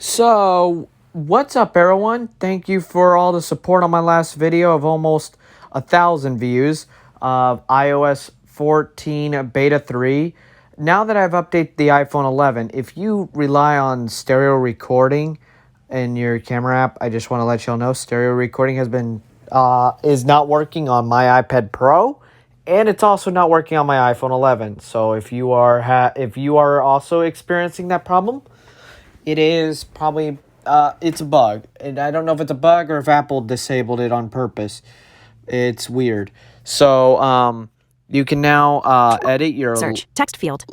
So, what's up, everyone? Thank you for all the support on my last video of almost 1,000 views of iOS 14 beta 3. Now that I've updated the iPhone 11, if you rely on stereo recording in your camera app, I just want to let y'all know stereo recording is not working on my iPad Pro, and it's also not working on my iPhone 11. So if you are also experiencing that problem, it is probably it's a bug, and I don't know if it's a bug or if Apple disabled it on purpose. It's weird. So you can now edit your Search text field.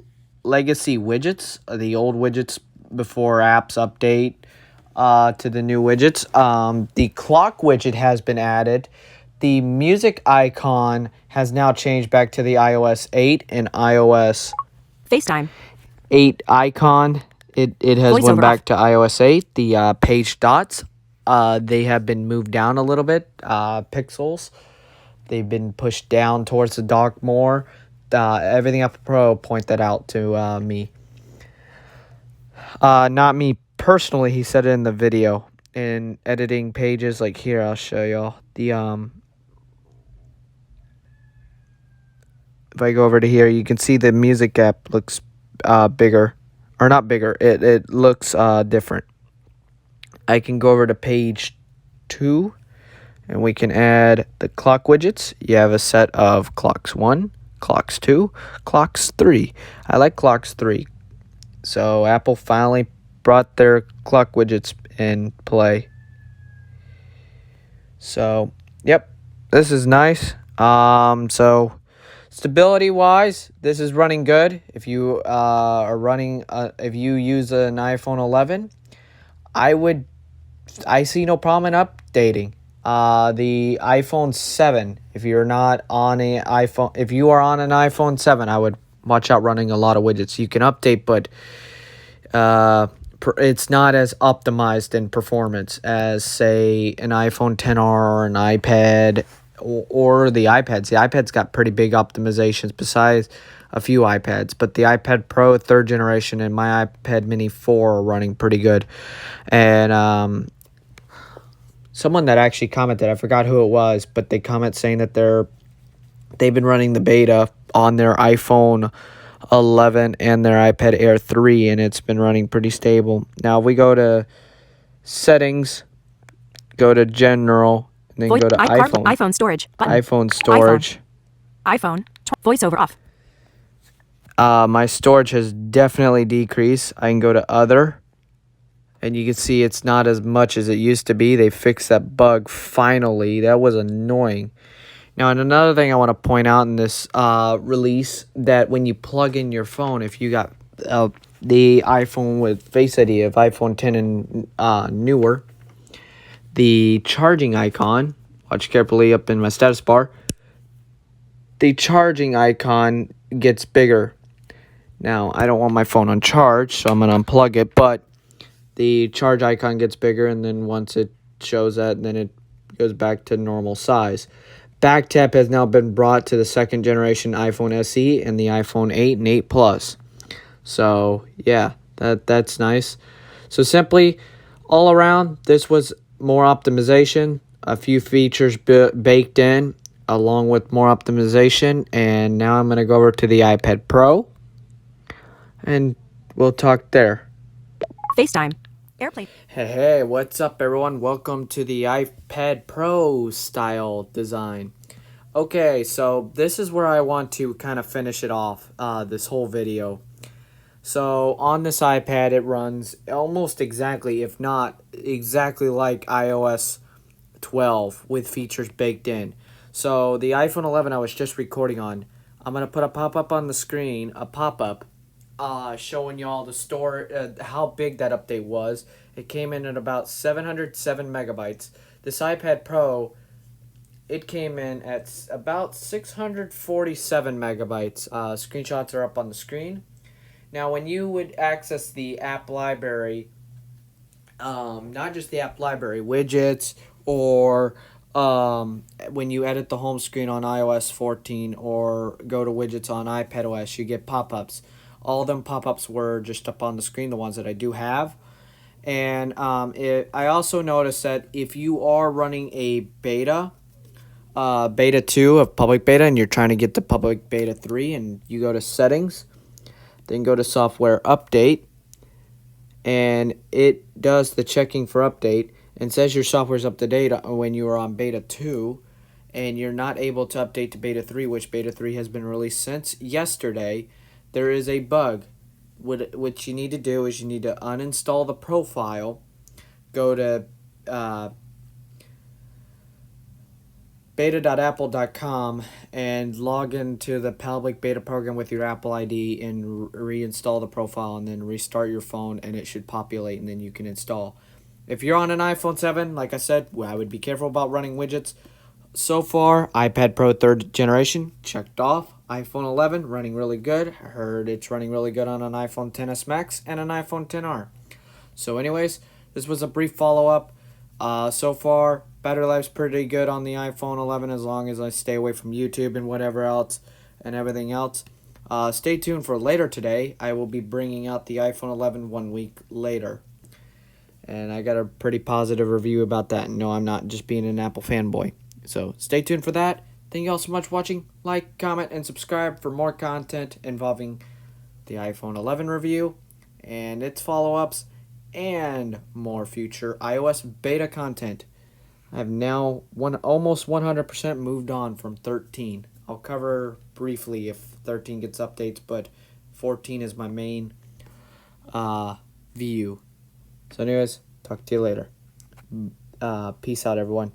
legacy widgets, the old widgets before apps update to the new widgets. The clock widget has been added. The music icon has now changed back to the iOS 8 and iOS FaceTime. 8 icon. It has Voiceover went back off. to iOS 8. The page dots, they have been moved down a little bit. Pixels, they've been pushed down towards the dock more. Everything up Pro point that out to me. Not me personally. He said it in the video. In editing pages, like here, I'll show y'all. If I go over to here, you can see the music app looks bigger. Or not bigger, it looks different. I can go over to page 2, and we can add the clock widgets. You have a set of clocks 1, clocks 2, clocks 3. I like clocks 3. So Apple finally brought their clock widgets in play. So, yep, this is nice. So stability wise, this is running good. If you if you use an iPhone 11, I see no problem in updating. The iPhone 7, if you are on an iPhone 7, I would watch out running a lot of widgets. You can update, but it's not as optimized in performance as, say, an iPhone 10R or an iPad or the iPads. The iPad's got pretty big optimizations besides a few iPads, but the iPad Pro 3rd generation and my iPad Mini 4 are running pretty good. And someone that actually commented, I forgot who it was, but they comment saying that they've been running the beta on their iPhone 11 and their iPad Air 3, and it's been running pretty stable. Now, if we go to settings, go to general, and then go to iPhone. iPhone storage. Button. iPhone storage. iPhone. Voiceover off. My storage has definitely decreased. I can go to other, and you can see it's not as much as it used to be. They fixed that bug finally. That was annoying. Now, and another thing I want to point out in this release, that when you plug in your phone, if you got the iPhone with Face ID of iPhone 10 and newer, the charging icon, watch carefully up in my status bar, the charging icon gets bigger. Now, I don't want my phone on charge, so I'm going to unplug it, but the charge icon gets bigger, and then once it shows that, then it goes back to normal size. Back tap has now been brought to the 2nd generation iPhone SE and the iPhone 8 and 8 Plus. So, yeah, that's nice. So, simply, all around, this was more optimization, a few features baked in, along with more optimization. And now I'm going to go over to the iPad Pro, and we'll talk there. FaceTime. Airplane. Hey, what's up, everyone? Welcome to the iPad Pro style design. Okay, so this is where I want to kind of finish it off, this whole video. So on this iPad, it runs almost exactly, if not exactly like iOS 12 with features baked in. So the iPhone 11 I was just recording on, I'm going to put a pop-up on the screen, a pop-up, showing y'all how big that update was. It came in at about 707 megabytes. This iPad Pro, it came in at about 647 megabytes. Screenshots are up on the screen. Now, when you would access the app library, not just the app library, widgets, or when you edit the home screen on iOS 14 or go to widgets on iPadOS, you get pop-ups. All of them pop-ups were just up on the screen, the ones that I do have. And I also noticed that if you are running a beta 2 of public beta, and you're trying to get to public beta 3, and you go to settings, then go to software update, and it does the checking for update and says your software's up to date when you are on beta 2, and you're not able to update to beta 3, which beta 3 has been released since yesterday. There is a bug. What you need to do is you need to uninstall the profile, go to beta.apple.com and log into the public beta program with your Apple ID and reinstall the profile, and then restart your phone, and it should populate, and then you can install. If you're on an iPhone 7, like I said, I would be careful about running widgets. So far, iPad Pro 3rd generation, checked off. iPhone 11, running really good. I heard it's running really good on an iPhone XS Max and an iPhone XR. So anyways, this was a brief follow-up. So far, battery life's pretty good on the iPhone 11 as long as I stay away from YouTube and whatever else and everything else. Stay tuned for later today. I will be bringing out the iPhone 11 1 week later. And I got a pretty positive review about that. No, I'm not just being an Apple fanboy. So stay tuned for that. Thank you all so much for watching. Like, comment, and subscribe for more content involving the iPhone 11 review and its follow-ups and more future iOS beta content. I have now almost 100% moved on from 13. I'll cover briefly if 13 gets updates, but 14 is my main view. So anyways, talk to you later. Peace out, everyone.